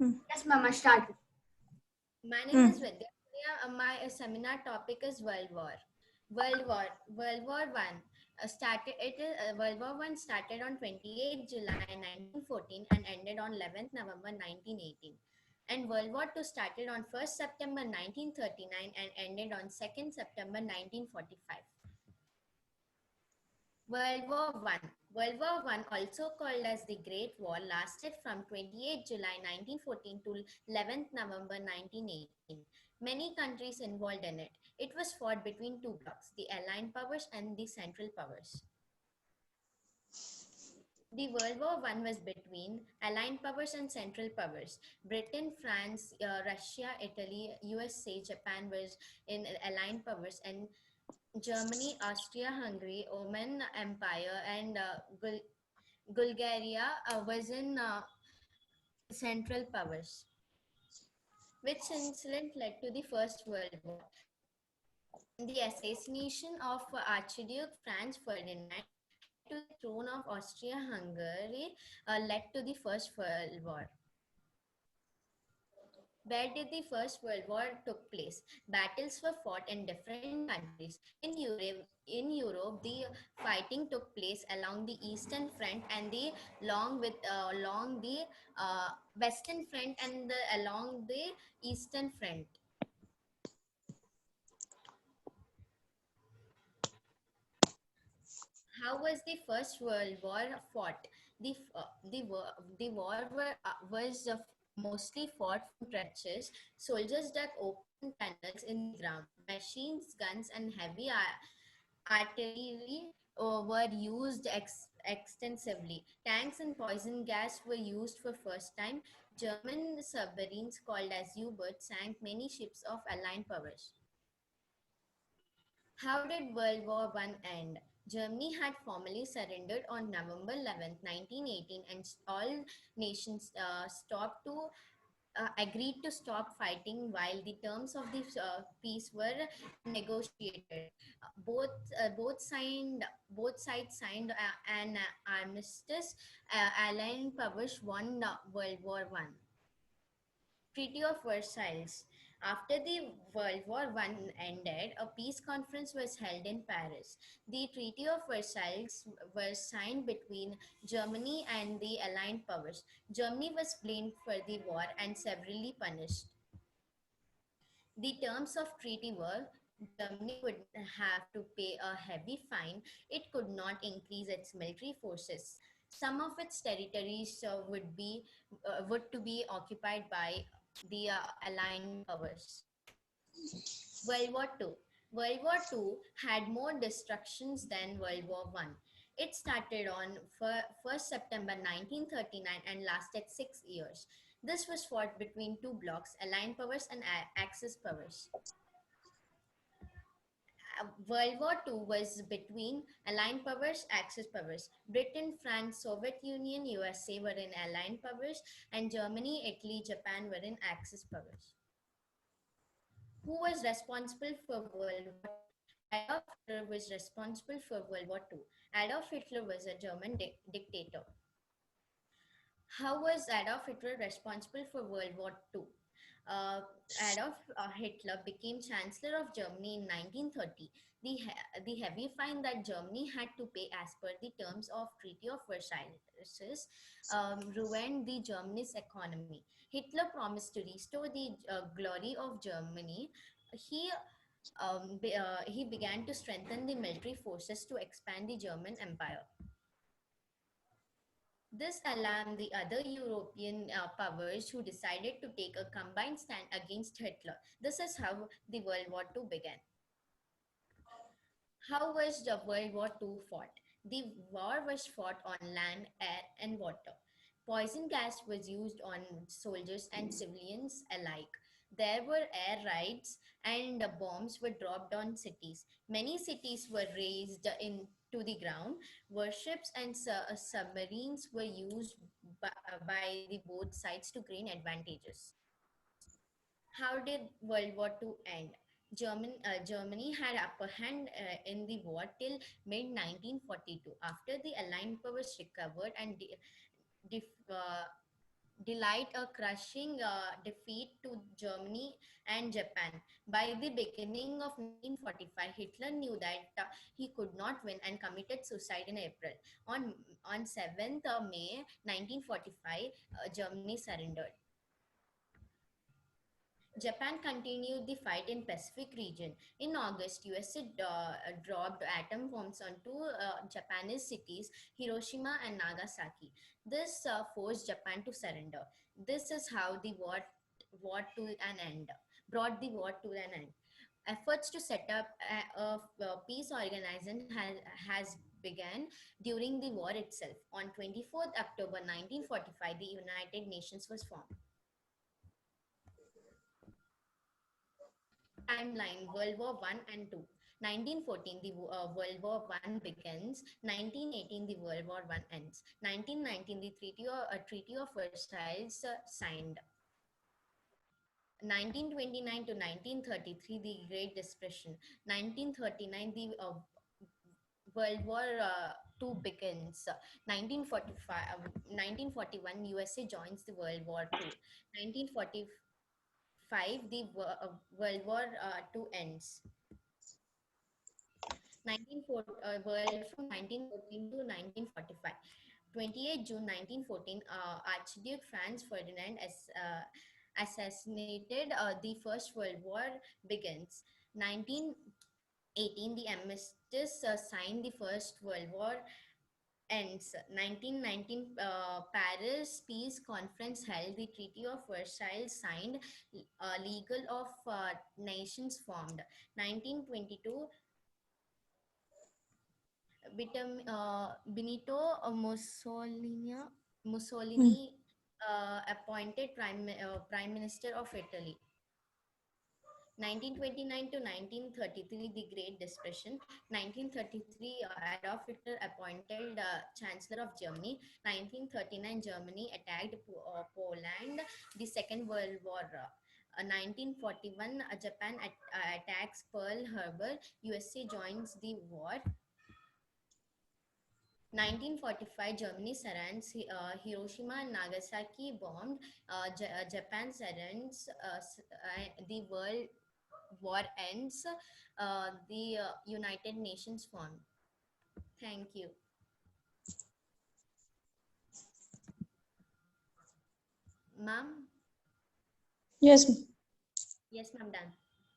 Hmm. Yes, Mama, start. My name is Hmm. Vidya. My seminar topic is World War. World War One started. World War One started on 28 July 1914 and ended on 11th November 1918. And World War Two started on 1st September 1939 and ended on 2nd September 1945. World War One. World War One, also called as the Great War, lasted from 28 July 1914 to 11th November 1918. Many countries involved in it. It was fought between two blocs, the Allied powers and the Central powers. The World War One was between Allied powers and Central powers. Britain, France, Russia, Italy, USA, Japan was in Allied powers, and Germany, Austria-Hungary, Ottoman Empire, and Bulgaria was in Central powers. Which incident led to the First World War? The assassination of Archduke Franz Ferdinand, heir to the throne of Austria-Hungary, led to the First World War. Where did the First World War took place? Battles were fought in different countries. In Europe, the fighting took place along the Eastern Front and the along the Western Front and along the Eastern Front. How was the First World War fought? The war was mostly fought from trenches. Soldiers dug open tunnels in the ground. Machines, guns, and heavy artillery were used extensively. Tanks and poison gas were used for first time. German submarines called as U-boats sank many ships of Allied powers. How did World War One end? Germany had formally surrendered on November 11th, 1918, and all nations agreed to stop fighting while the terms of the peace were negotiated. Both sides signed an armistice. Allied powers won World War One. Treaty of Versailles. After the World War One ended, a peace conference was held in Paris. The Treaty of Versailles was signed between Germany and the Allied powers. Germany was blamed for the war and severely punished. The terms of treaty were Germany would have to pay a heavy fine. It could not increase its military forces. Some of its territories would to be occupied by the Allied powers. World War Two. World War Two had more destructions than World War One. It started on 1st September 1939 and lasted 6 years. This was fought between two blocs, Allied powers and Axis powers. World War Two was between Allied powers, Axis powers. Britain, France, Soviet Union, USA were in Allied powers, and Germany, Italy, Japan were in Axis powers. Who was responsible for World War Two? Adolf Hitler was responsible for World War Two. Adolf Hitler was a German dictator. How was Adolf Hitler responsible for World War Two? Adolf Hitler became Chancellor of Germany in 1930. The heavy fine that Germany had to pay as per the terms of Treaty of Versailles ruined the Germany's economy. Hitler promised to restore the glory of Germany. He he began to strengthen the military forces to expand the German Empire. This alarmed the other European powers who decided to take a combined stand against Hitler. This is how the World War II began. How was the World War II fought? The war was fought on land, air, and water. Poison gas was used on soldiers and civilians alike. There were air raids and bombs were dropped on cities. Many cities were razed into the ground. Warships and submarines were used by the both sides to gain advantages. How did World War II end? Germany had upper hand in the war till mid 1942. After the Allied powers recovered and def, uh, dealt a crushing defeat to Germany and Japan. By the beginning of 1945, Hitler knew that he could not win and committed suicide in April. On 7th May 1945, Germany surrendered. Japan continued the fight in Pacific region. In August, USA dropped atom bombs onto Japanese cities Hiroshima and Nagasaki. This forced Japan to surrender. This is how the war to an end brought the war to an end. Efforts to set up a peace organization has begun during the war itself. On 24th October 1945, the United Nations was formed. Timeline: World War One and Two. 1914, the World War One begins. 1918, the World War One ends. 1919, the Treaty of Versailles signed. 1929 to 1933, the Great Depression. 1939, the World War II begins. 1945, 1941, USA joins the World War II. 1945, the World War II ends. 1940, from 1914 to 1945. 28 June 1914, Archduke Franz Ferdinand assassinated. The First World War begins. 1918, the armistice signed. The First World War ends. 1919, Paris Peace Conference held. The Treaty of Versailles signed. League of Nations formed. 1922, Benito Mm. Mussolini appointed Prime Minister of Italy. 1929 to 1933, the Great Depression. 1933, Adolf Hitler appointed Chancellor of Germany. 1939, Germany attacked Poland. The Second World War. 1941, Japan attacks Pearl Harbor. USA joins the war. 1945, Germany surrenders Hiroshima and Nagasaki bombed. Japan surrenders. The World War ends. The United Nations formed. Thank you. Ma'am? Yes. Yes, ma'am, done.